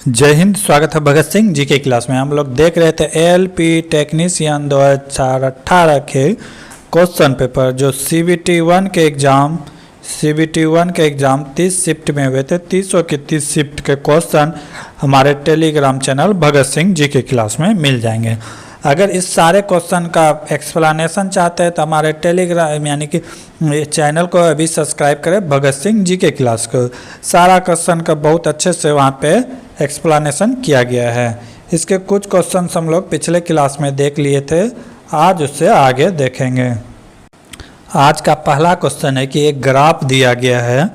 जय हिंद। स्वागत है भगत सिंह जी के क्लास में। हम लोग देख रहे थे एएलपी टेक्नीशियन 2018 के क्वेश्चन पेपर जो सीबीटी 1 के एग्ज़ाम 30 शिफ्ट में हुए थे। 30 की 30 शिफ्ट के क्वेश्चन हमारे टेलीग्राम चैनल भगत सिंह जी के क्लास में मिल जाएंगे। अगर इस सारे क्वेश्चन का एक्सप्लेनेशन चाहते हैं तो हमारे टेलीग्राम यानी कि चैनल को अभी सब्सक्राइब करें, भगत सिंह जी के क्लास को। सारा क्वेश्चन का बहुत अच्छे से वहाँ पे एक्सप्लेनेशन किया गया है। इसके कुछ क्वेश्चन हम लोग पिछले क्लास में देख लिए थे, आज उससे आगे देखेंगे। आज का पहला क्वेश्चन है कि एक ग्राफ दिया गया है,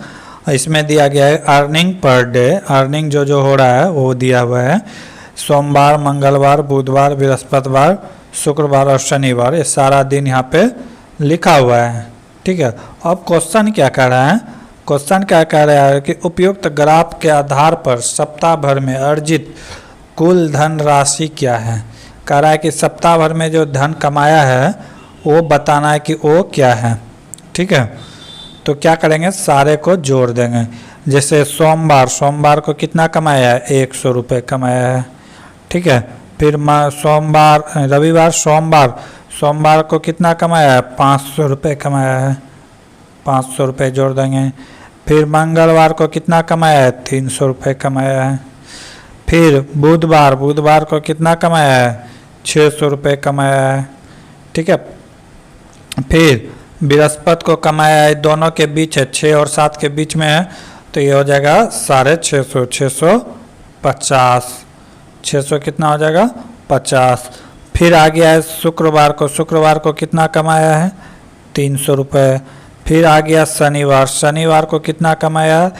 इसमें दिया गया है अर्निंग पर डे। अर्निंग जो हो रहा है वो दिया हुआ है सोमवार, मंगलवार, बुधवार, बृहस्पतिवार, शुक्रवार और शनिवार। ये सारा दिन यहाँ पे लिखा हुआ है, ठीक है। अब क्वेश्चन क्या कह रहा है? क्वेश्चन क्या कह रहा है कि उपयुक्त ग्राफ के आधार पर सप्ताह भर में अर्जित कुल धन राशि क्या है। कह रहा है कि सप्ताह भर में जो धन कमाया है वो बताना है कि वो क्या है, ठीक है। तो क्या करेंगे, सारे को जोड़ देंगे। जैसे सोमवार को कितना कमाया है? 100 रुपये कमाया है, ठीक है। फिर सोमवार को कितना कमाया है? 500 रुपये कमाया है, 500 रुपये जोड़ देंगे। फिर मंगलवार को कितना कमाया है? 300 रुपये कमाया है। फिर बुधवार को कितना कमाया है? 600 रुपये कमाया है, ठीक है। फिर बृहस्पति को कमाया है, दोनों के बीच है, 6 और 7 के बीच में है, तो ये हो जाएगा 650, 600 कितना हो जाएगा? 50। फिर आ गया है शुक्रवार को कितना कमाया है? 300 रुपये। फिर आ गया शनिवार को कितना कमाया है?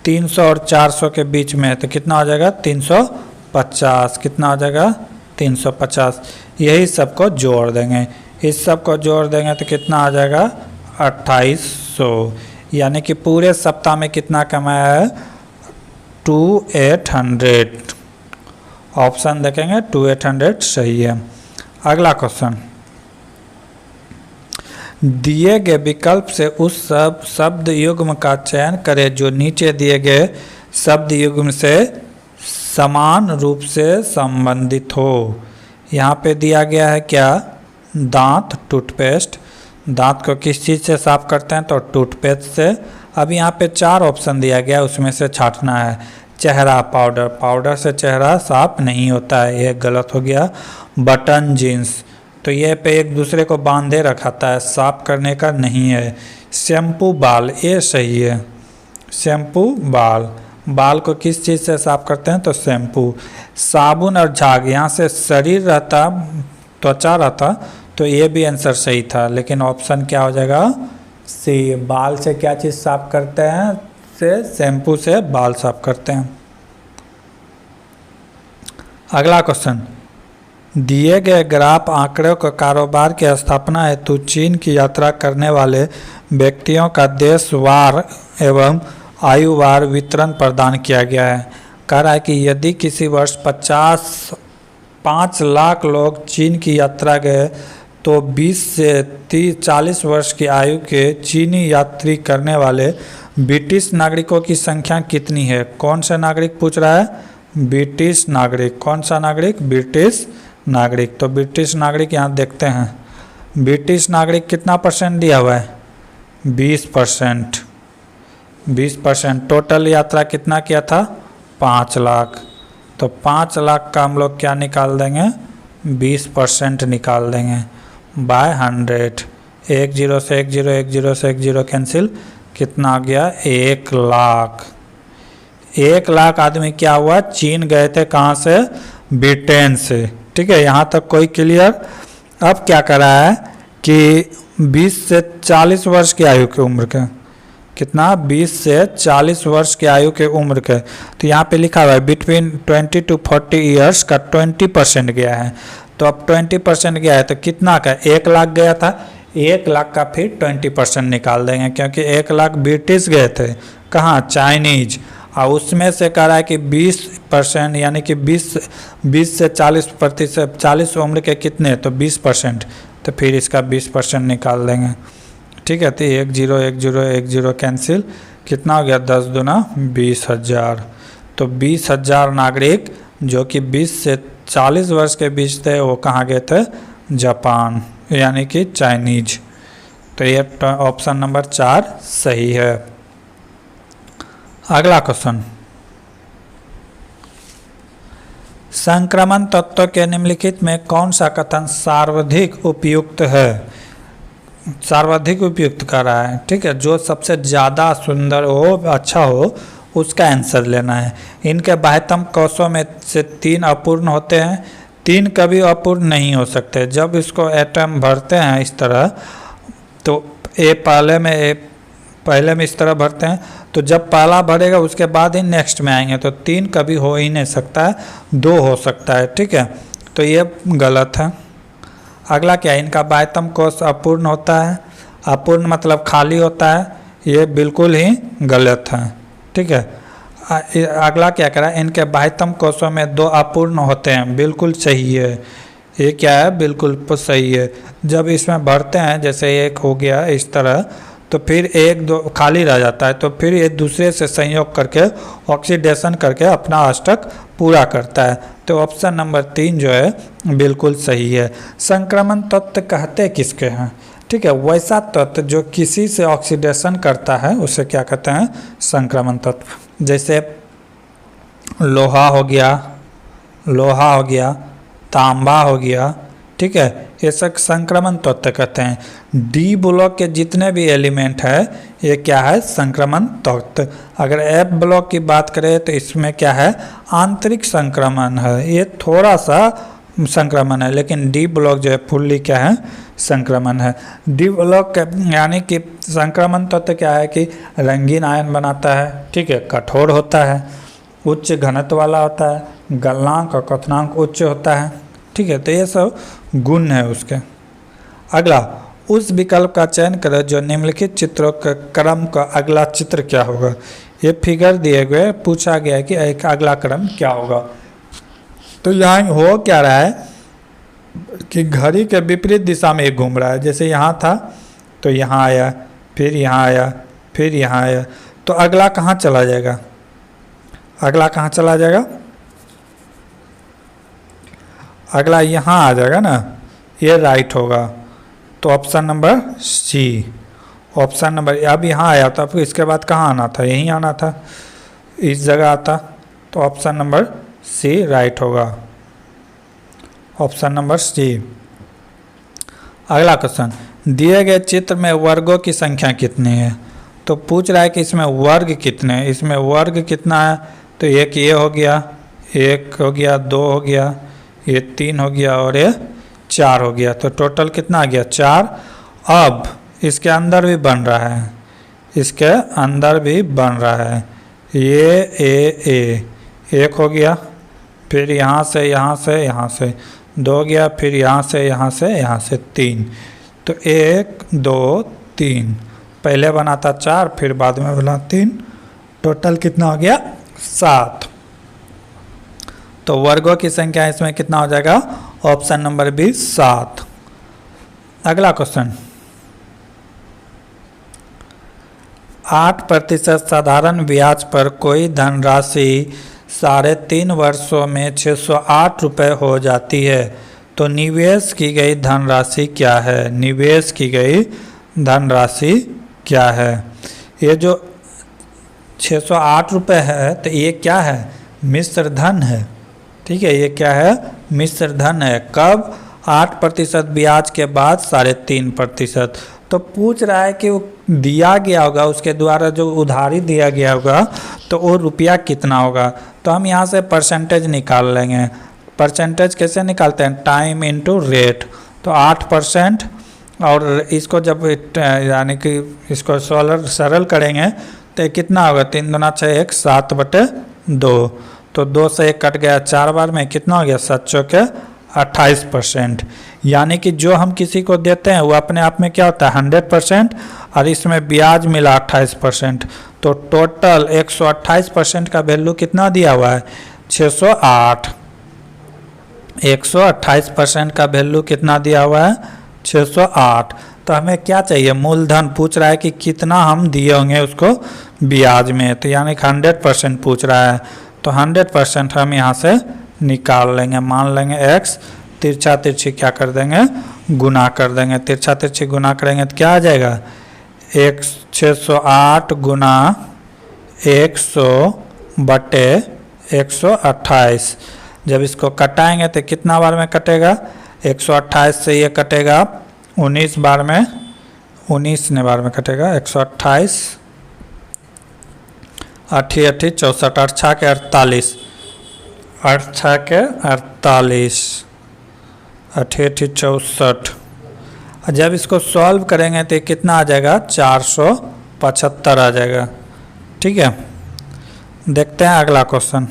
300 और 400 के बीच में है, तो कितना हो जाएगा? 350। कितना हो जाएगा? 350। यही सबको जोड़ देंगे, इस सब को जोड़ देंगे तो कितना आ जाएगा? 2800। यानी कि पूरे सप्ताह में कितना कमाया है? 2800। ऑप्शन देखेंगे 2800 सही है। अगला क्वेश्चन, दिए गए विकल्प से उस शब्द युग्म का चयन करें जो नीचे दिए गए शब्द युग्म से समान रूप से संबंधित हो। यहाँ पे दिया गया है क्या? दांत, टूथपेस्ट। दांत को किस चीज़ से साफ करते हैं? तो टूथपेस्ट से। अब यहाँ पे 4 ऑप्शन दिया गया, उसमें से छांटना है। चेहरा, पाउडर से चेहरा साफ नहीं होता है, ये गलत हो गया। बटन, जीन्स, तो ये पे एक दूसरे को बांधे रखाता है, साफ करने का नहीं है। शैम्पू, बाल, ये सही है। शैम्पू, बाल को किस चीज़ से साफ करते हैं? तो शैम्पू। साबुन और झाग, यहाँ से शरीर रहता, त्वचा रहता, तो ये भी आंसर सही था, लेकिन ऑप्शन क्या हो जाएगा? सी। बाल से क्या चीज़ साफ करते हैं? से शैम्पू से बाल साफ करते हैं। अगला क्वेश्चन, दिए गए ग्राफ आंकड़ों का कारोबार की स्थापना हेतु चीन की यात्रा करने वाले व्यक्तियों का देशवार एवं आयुवार वितरण प्रदान किया गया है। कह रहा है कि यदि किसी वर्ष 5 लाख लोग चीन की यात्रा गए तो 20 से 40 वर्ष की आयु के चीनी यात्री करने वाले ब्रिटिश नागरिकों की संख्या कितनी है? कौन सा नागरिक पूछ रहा है? ब्रिटिश नागरिक। कौन सा नागरिक? ब्रिटिश नागरिक। तो ब्रिटिश नागरिक यहाँ देखते हैं। ब्रिटिश नागरिक कितना % दिया हुआ है? 20%। 20%। टोटल यात्रा कितना किया था? 5 लाख। तो 5 लाख का हम लोग क्या निकाल देंगे? 20% निकाल देंगे बाय 100। 10 से 10 कैंसिल, कितना आ गया? 1 लाख। 1 लाख आदमी क्या हुआ? चीन गए थे, कहाँ से? ब्रिटेन से, ठीक है। यहाँ तक कोई क्लियर? अब क्या कर रहा है कि 20 से 40 वर्ष की आयु की उम्र के, कितना? 20 से 40 वर्ष की आयु के उम्र के, तो यहाँ पे लिखा हुआ है बिटवीन 20 to 40 ईयर्स का 20% गया है। तो अब 20% गया है तो कितना का? 1 लाख गया था, 1 लाख का फिर 20% निकाल देंगे, क्योंकि 1 लाख ब्रिटिश गए थे, कहाँ? चाइनीज। और उसमें से कह रहा है कि 20% यानी कि 20 से 40%, 40 उम्र के कितने? तो 20%, तो फिर इसका 20% निकाल देंगे, ठीक है। तो 10 कैंसिल, कितना हो गया? 10 दूना 20,000। तो 20,000 नागरिक जो कि 20 से 40 वर्ष के बीच थे वो कहाँ गए थे? जापान, यानी कि चाइनीज। तो ये ऑप्शन नंबर 4 सही है। अगला क्वेश्चन, संक्रमण तत्व के निम्नलिखित में कौन सा कथन सर्वाधिक उपयुक्त है? सर्वाधिक उपयुक्त कर रहा है, ठीक है, जो सबसे ज़्यादा सुंदर हो, अच्छा हो, उसका आंसर लेना है। इनके बाह्यतम कोशों में से 3 अपूर्ण होते हैं, 3 कभी अपूर्ण नहीं हो सकते। जब इसको एटम भरते हैं इस तरह, तो पहले में इस तरह भरते हैं, तो जब पहला भरेगा उसके बाद ही नेक्स्ट में आएंगे, तो 3 कभी हो ही नहीं सकता है, 2 हो सकता है, ठीक है, तो ये गलत है। अगला क्या है? इनका बाह्यतम कोश अपूर्ण होता है, अपूर्ण मतलब खाली होता है, ये बिल्कुल ही गलत है, ठीक है। अगला क्या करा? इनके बाह्यतम कोशों में 2 अपूर्ण होते हैं, बिल्कुल सही है, ये क्या है? बिल्कुल सही है। जब इसमें भरते हैं, जैसे एक हो गया इस तरह, तो फिर 1-2 खाली रह जाता है, तो फिर ये दूसरे से संयोग करके ऑक्सीडेशन करके अपना अष्टक पूरा करता है। तो ऑप्शन नंबर 3 जो है बिल्कुल सही है। संक्रमण तत्व कहते किसके हैं? ठीक है, वैसा तत्व जो किसी से ऑक्सीडेशन करता है उसे क्या कहते हैं? संक्रमण तत्व। जैसे लोहा हो गया, तांबा हो गया, ठीक है, ये सब संक्रमण तत्व कहते हैं। डी ब्लॉक के जितने भी एलिमेंट है ये क्या है? संक्रमण तत्व। अगर एफ ब्लॉक की बात करें तो इसमें क्या है? आंतरिक संक्रमण है, ये थोड़ा सा संक्रमण है, लेकिन डी ब्लॉक जो है फुल्ली क्या है? संक्रमण है। डी ब्लॉक यानी कि संक्रमण तत्व क्या है कि रंगीन आयन बनाता है, ठीक है, कठोर होता है, उच्च घनत्व वाला होता है, गलनांक और क्वथनांक उच्च होता है, ठीक है, तो ये सब गुण है उसके। अगला, उस विकल्प का चयन करें जो निम्नलिखित चित्रों के क्रम का अगला चित्र क्या होगा। ये फिगर दिए गए, पूछा गया है कि एक अगला क्रम क्या होगा। तो यहाँ हो क्या रहा है कि घड़ी के विपरीत दिशा में घूम रहा है। जैसे यहाँ था तो यहाँ आया, फिर यहाँ आया, फिर यहाँ आया, तो अगला कहाँ चला जाएगा? अगला कहाँ चला जाएगा? अगला यहाँ आ जाएगा ना, ये राइट होगा। तो option number C, option number, अब यहाँ आया था, फिर इसके बाद कहाँ आना था? यहीं आना था, इस जगह आता, तो ऑप्शन नंबर सी राइट होगा, ऑप्शन नंबर सी। अगला क्वेश्चन, दिए गए चित्र में वर्गों की संख्या कितनी है? तो पूछ रहा है कि इसमें वर्ग कितने हैं, इसमें वर्ग कितना है? तो एक ये हो गया, 1 हो गया, 2 हो गया, ये 3 हो गया और ये 4 हो गया, तो टोटल कितना आ गया? 4। अब इसके अंदर भी बन रहा है, इसके अंदर भी बन रहा है, ये 1 हो गया, फिर यहाँ से 2 हो गया, फिर यहाँ से 3, तो 1 2 3, पहले बना था 4, फिर बाद में बना 3, टोटल कितना हो गया? 7। तो वर्गों की संख्या इसमें कितना हो जाएगा? Option number B 7। अगला क्वेश्चन, 8% साधारण ब्याज पर कोई धनराशि 3.5 वर्षों में 608 रुपये हो जाती है, तो निवेश की गई धनराशि क्या है? निवेश की गई धनराशि क्या है? ये जो 608 रुपये है, तो ये क्या है? मिश्र धन है, ठीक है, ये क्या है? मिश्र धन है। कब? 8% ब्याज के बाद 3.5%। तो पूछ रहा है कि वो दिया गया होगा, उसके द्वारा जो उधारी दिया गया होगा, तो वो रुपया कितना होगा? तो हम यहाँ से परसेंटेज निकाल लेंगे। परसेंटेज कैसे निकालते हैं? Time into rate. तो 8%, और इसको जब यानी कि इसको सरल करेंगे तो कितना होगा? 3 दूना 6, 1 7/2, तो 2 से 1 कट गया, 4 बार में कितना हो गया? 7 28%। यानी कि जो हम किसी को देते हैं वो अपने आप में क्या होता है? 100%, और इसमें ब्याज मिला 28%, तो टोटल 128% का वैल्यू कितना दिया हुआ है? 608। 128% का वैल्यू कितना दिया हुआ है? 608। तो हमें क्या चाहिए? मूलधन पूछ रहा है कि कितना हम दिए होंगे उसको ब्याज में, तो यानी कि 100% पूछ रहा है, तो 100% हम यहाँ से निकाल लेंगे। मान लेंगे x, तिरछा तिरछी क्या कर देंगे, गुना कर देंगे। तिरछा तिरछी गुना करेंगे तो क्या आ जाएगा, 608 गुना 100 बटे 128। जब इसको कटाएंगे तो कितना बार में कटेगा, 128 से ये कटेगा 19 बार में, 19 बार में कटेगा। 128 8 64, 8 6 के 48, 8 6 के 48, 8 64। जब इसको सॉल्व करेंगे तो कितना आ जाएगा, 475 आ जाएगा। ठीक है, देखते हैं अगला क्वेश्चन।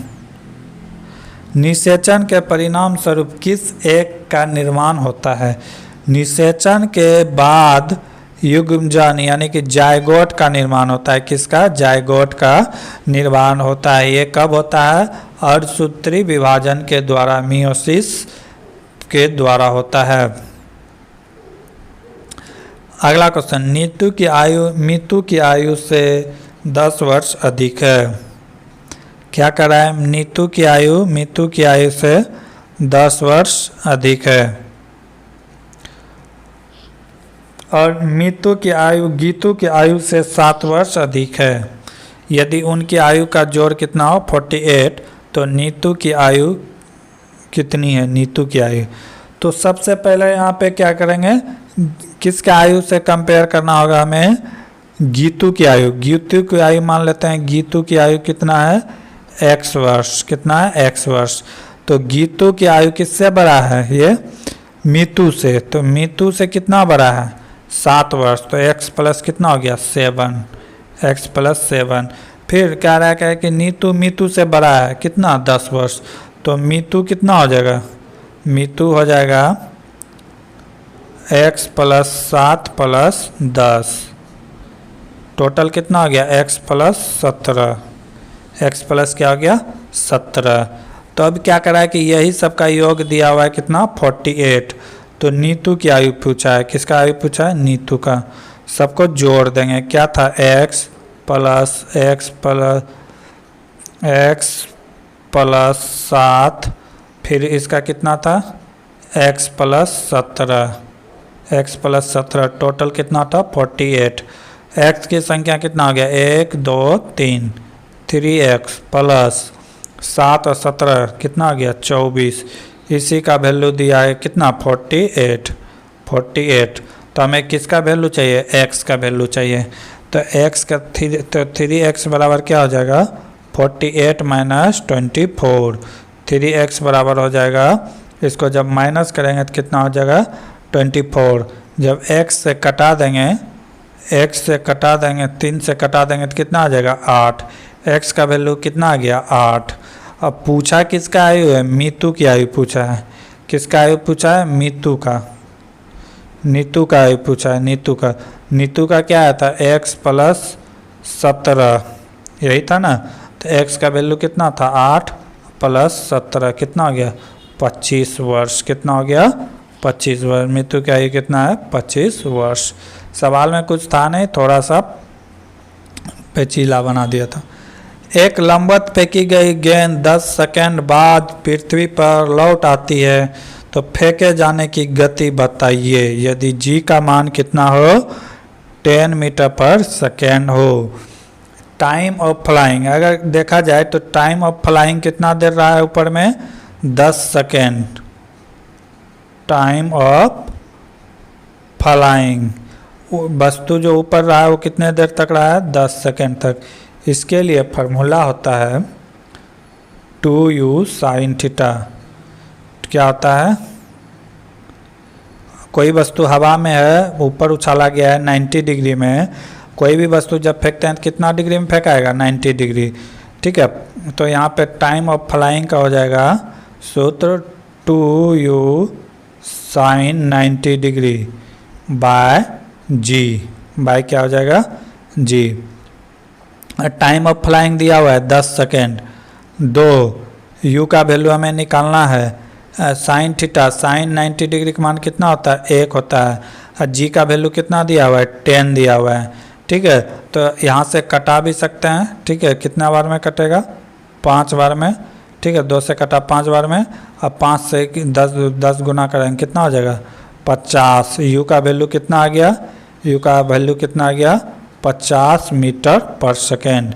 निषेचन के परिणाम स्वरूप किस एक का निर्माण होता है। निषेचन के बाद युग्मजन यानी कि जायगोट का निर्माण होता है। किसका, जायगोट का निर्माण होता है। ये कब होता है, अर्धसूत्री विभाजन के द्वारा, मियोसिस के द्वारा होता है। अगला क्वेश्चन, नीतू की आयु मीतू की आयु से 10 वर्ष अधिक है। क्या कर रहा है, नीतू की आयु मीतू की आयु से 10 वर्ष अधिक है। और मीतू की आयु गीतू की आयु से 7 वर्ष अधिक है। यदि उनकी आयु का जोड़ कितना हो, 48, तो नीतू की आयु कितनी है, नीतू की आयु। तो सबसे पहले यहाँ पे क्या करेंगे, किसके आयु से कंपेयर करना होगा हमें, गीतू की आयु। गीतू की आयु मान लेते हैं, गीतू की आयु कितना है, x वर्ष। कितना है, x वर्ष। तो गीतू की आयु किससे बड़ा है, ये मीतू से। तो मीतू से कितना बड़ा है, 7 वर्ष। तो x प्लस कितना हो गया, 7, x प्लस 7। फिर कह रहा है कि नीतू मीतू से बड़ा है, कितना, 10 वर्ष। तो मीतू कितना हो जाएगा, मीतू हो जाएगा x प्लस 7 प्लस 10, टोटल कितना हो गया, x प्लस 17। x प्लस क्या हो गया, 17। तो अब क्या करा है कि यही सबका योग दिया हुआ है, कितना, 48। तो नीतू की आयु पूछा है, किसका आयु पूछा है, नीतू का। सबको जोड़ देंगे, क्या था, x प्लस 7, फिर इसका कितना था, x plus 17, x plus 17, total कितना था, 48। x की संख्या कितना हो गया, 1 2 3, 3x प्लस 7 और 17 कितना हो गया, 24। इसी का वैल्यू दिया है कितना, 48। तो हमें किसका वैल्यू चाहिए, x का वैल्यू चाहिए। तो x का 3x बराबर क्या हो जाएगा, 48 माइनस 24। 3x बराबर हो जाएगा, इसको जब माइनस करेंगे तो कितना हो जाएगा, 24। जब x से कटा देंगे, 3 से कटा देंगे तो कितना आ जाएगा, 8। x का वैल्यू कितना आ गया, 8। अब पूछा किसका आयु है, मीतू की आयु पूछा है। किसका आयु पूछा है, मीतू का। नीतू का आयु पूछा है, नीतू का क्या आया था, x प्लस 17, यही था ना। तो x का वैल्यू कितना था, 8 प्लस 17 कितना हो गया, 25 वर्ष। कितना हो गया, 25 वर्ष। मीतू की आयु कितना है, 25 वर्ष। सवाल में कुछ था नहीं, थोड़ा सा पेचीला बना दिया था। एक लंबवत फेंकी गई गेंद 10 सेकंड बाद पृथ्वी पर लौट आती है, तो फेंके जाने की गति बताइए। यदि g का मान कितना हो, 10 मीटर पर सेकेंड हो। टाइम ऑफ फ्लाइंग अगर देखा जाए तो टाइम ऑफ फ्लाइंग कितना दे रहा है ऊपर में, 10 सेकेंड। टाइम ऑफ फ्लाइंग, वस्तु जो ऊपर रहा है वो कितने देर तक रहा है, 10 सेकेंड तक। इसके लिए फार्मूला होता है 2u sin थीटा। क्या होता है, कोई वस्तु हवा में है, ऊपर उछाला गया है 90 डिग्री में। कोई भी वस्तु जब फेंकते हैं तो कितना डिग्री में फेंकाएगा, 90 डिग्री। ठीक है, तो यहाँ पे टाइम ऑफ फ्लाइंग का हो जाएगा सूत्र 2u sin 90 degree by g, by क्या हो जाएगा, g। टाइम ऑफ फ्लाइंग दिया हुआ है 10 सेकेंड। 2 u का वैल्यू हमें निकालना है, साइन थीटा, साइन 90 डिग्री का मान कितना होता है, 1 होता है। और g का वैल्यू कितना दिया हुआ है, 10 दिया हुआ है। ठीक है, तो यहाँ से कटा भी सकते हैं। ठीक है, कितना बार में कटेगा, 5 बार में, ठीक है, 2 से कटा 5 बार में, अब 5 से 10 गुना करेंगे कितना हो जाएगा 50। यू का वैल्यू कितना आ गया, यू का वैल्यू कितना आ गया 50 मीटर पर सेकेंड।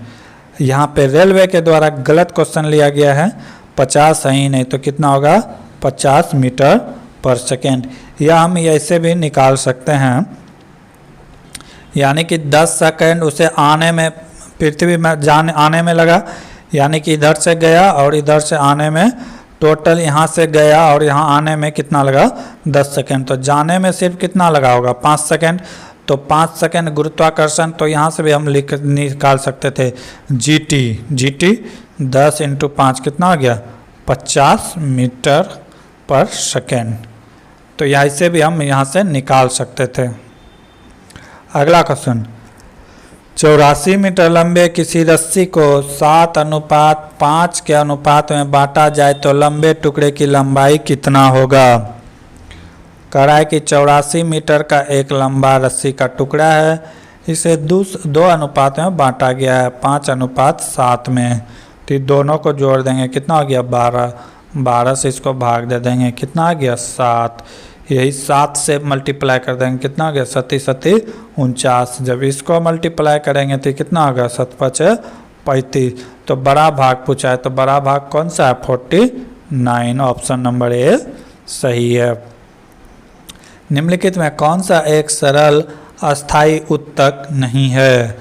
यहाँ पे रेलवे के द्वारा गलत क्वेश्चन लिया गया है, 50 सही नहीं, तो कितना होगा 50 मीटर पर सेकेंड। या हम ऐसे भी निकाल सकते हैं, यानी कि 10 सेकेंड उसे आने में, पृथ्वी में आने में लगा, यानी कि इधर से गया और इधर से आने में, टोटल यहाँ से गया और यहाँ आने में कितना लगा 10 सेकेंड। तो जाने में सिर्फ कितना लगा होगा 5 सेकेंड, तो 5 सेकेंड गुरुत्वाकर्षण, तो यहाँ से भी हम निकाल सकते थे जी टी 10 × 5 कितना हो गया 50 मीटर पर सेकेंड। तो यहाँ से भी हम यहाँ से निकाल सकते थे। अगला क्वेश्चन, 84 मीटर लंबे किसी रस्सी को 7:5 के अनुपात में बांटा जाए तो लंबे टुकड़े की लंबाई कितना होगा। कह रहा है कि 84 मीटर का एक लंबा रस्सी का टुकड़ा है, इसे 2 अनुपात में बांटा गया है 5:7 में, तो दोनों को जोड़ देंगे कितना हो गया 12 से इसको भाग दे देंगे कितना आ गया 7, यही 7 से मल्टीप्लाई कर देंगे कितना हो गया 7 49। जब इसको मल्टीप्लाई करेंगे तो कितना होगा 7 5 35। तो बड़ा भाग पूछा है, तो बड़ा भाग कौन सा है 49, ऑप्शन नंबर ए सही है। निम्नलिखित में कौन सा एक सरल अस्थाई उत्तक नहीं है,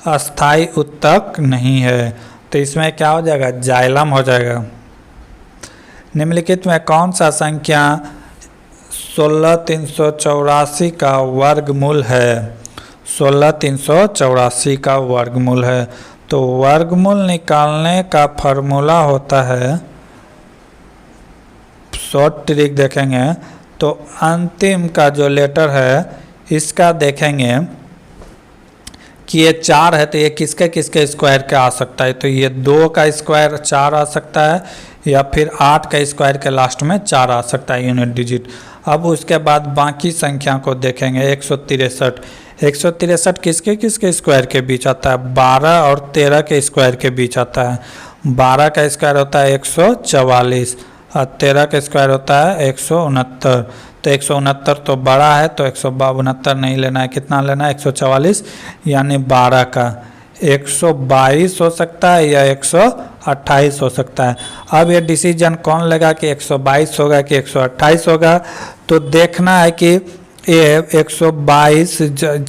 अस्थाई उत्तक नहीं है, तो इसमें क्या हो जाएगा जाइलम हो जाएगा। निम्नलिखित में कौन सा संख्या 16384 का वर्गमूल है, 16384 का वर्गमूल है। तो वर्गमूल निकालने का फॉर्मूला होता है, शॉर्ट ट्रिक देखेंगे तो अंतिम का जो लेटर है इसका देखेंगे कि ये 4 है, तो ये किसके किसके स्क्वायर के आ सकता है, तो ये 2 का स्क्वायर 4 आ सकता है, या फिर 8 का स्क्वायर के लास्ट में 4 आ सकता है यूनिट डिजिट। अब उसके बाद बाकी संख्या को देखेंगे 163 किसके किसके स्क्वायर के बीच आता है, 12 और 13 के स्क्वायर के बीच आता है। 12 का स्क्वायर होता है 144 और 13 का स्क्वायर होता है 169, तो 169 तो बड़ा है, तो 169 नहीं लेना है, कितना लेना है 144, यानी 12 का 122 हो सकता है या 128 हो सकता है। अब ये डिसीजन कौन लेगा कि 122 होगा कि 128 होगा, तो देखना है कि ये 122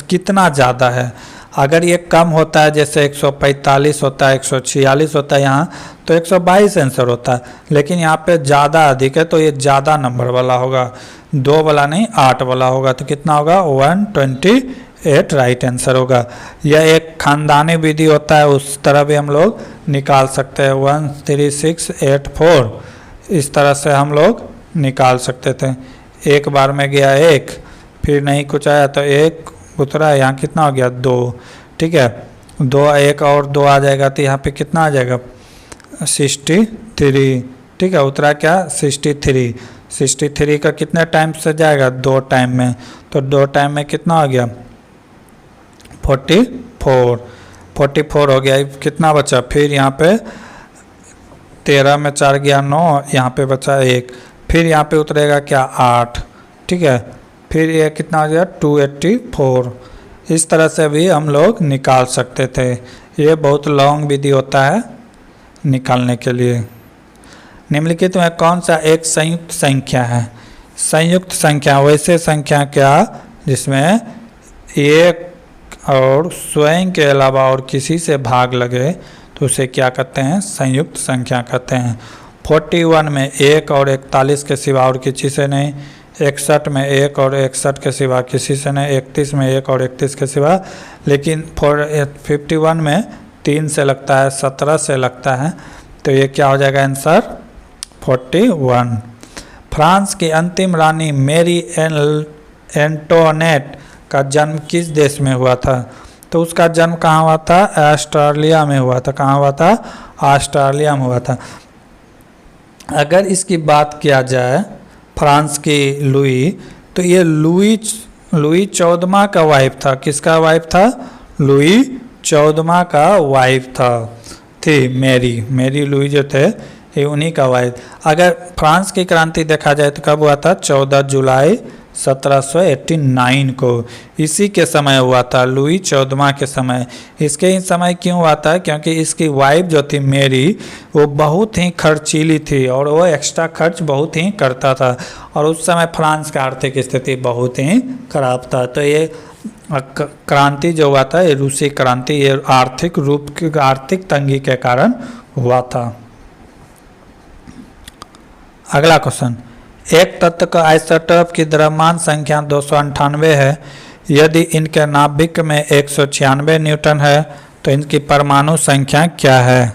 कितना ज़्यादा है। अगर ये कम होता है जैसे 145 होता है 146 होता है यहाँ, तो 122 आंसर होता है, लेकिन यहाँ पे ज़्यादा अधिक है तो ये ज़्यादा नंबर वाला होगा, 2 वाला नहीं 8 वाला होगा, तो कितना होगा 128 राइट आंसर होगा। यह एक खानदानी विधि होता है, उस तरह भी हम लोग निकाल सकते हैं 13684, इस तरह से हम लोग निकाल सकते थे। एक बार में गया 1, फिर नहीं कुछ आया तो 1 उतरा, यहाँ कितना हो गया 2, ठीक है 2 1 और 2 आ जाएगा, तो यहाँ पे कितना आ जाएगा 63, ठीक है उतरा क्या 63 का कितने टाइम से जाएगा 2 टाइम में, तो 2 टाइम में कितना हो गया 44 हो गया। कितना बचा, फिर यहाँ पे 13 में 4 गया 9, यहाँ पे बचा 1, फिर यहाँ पे उतरेगा क्या 8, ठीक है, फिर ये कितना हो गया 284। इस तरह से भी हम लोग निकाल सकते थे, ये बहुत लॉन्ग विधि होता है निकालने के लिए। निम्नलिखित में कौन सा एक संयुक्त संख्या है, संयुक्त संख्या वैसे संख्या क्या जिसमें एक और स्वयं के अलावा और किसी से भाग लगे तो उसे क्या कहते हैं संयुक्त संख्या कहते हैं। 41 में 1 और 41 के सिवा और किसी से नहीं, 61 में 1 और 61 के सिवा किसी से नहीं, 31 में 1 और 31 के सिवा, लेकिन 51 में 3 से लगता है, 17 से लगता है, तो ये क्या हो जाएगा आंसर 41। फ्रांस की अंतिम रानी मेरी एंटोनेट का जन्म किस देश में हुआ था, तो उसका जन्म कहाँ हुआ था, ऑस्ट्रेलिया में हुआ था। कहाँ हुआ था, ऑस्ट्रेलिया में हुआ था। अगर इसकी बात किया जाए फ्रांस की लुई, तो ये लुई 14वां का वाइफ था। किसका वाइफ था, लुई 14वां का वाइफ था। थी मेरी लुई जो थे ये उन्हीं का हुआ है। अगर फ्रांस की क्रांति देखा जाए तो कब हुआ था? 14 जुलाई 1789 को, इसी के समय हुआ था, लुई 14वां के समय। इसके ही समय क्यों हुआ था? क्योंकि इसकी वाइफ जो थी मेरी वो बहुत ही खर्चीली थी और वो एक्स्ट्रा खर्च बहुत ही करता था और उस समय फ्रांस का आर्थिक स्थिति बहुत ही खराब था। तो ये क्रांति जो हुआ था ये रूसी क्रांति ये आर्थिक तंगी के कारण हुआ था। अगला क्वेश्चन, एक तत्व का आइसोटोप की द्रव्यमान संख्या 298 है। यदि इनके नाभिक में 196 न्यूटन है तो इनकी परमाणु संख्या क्या है?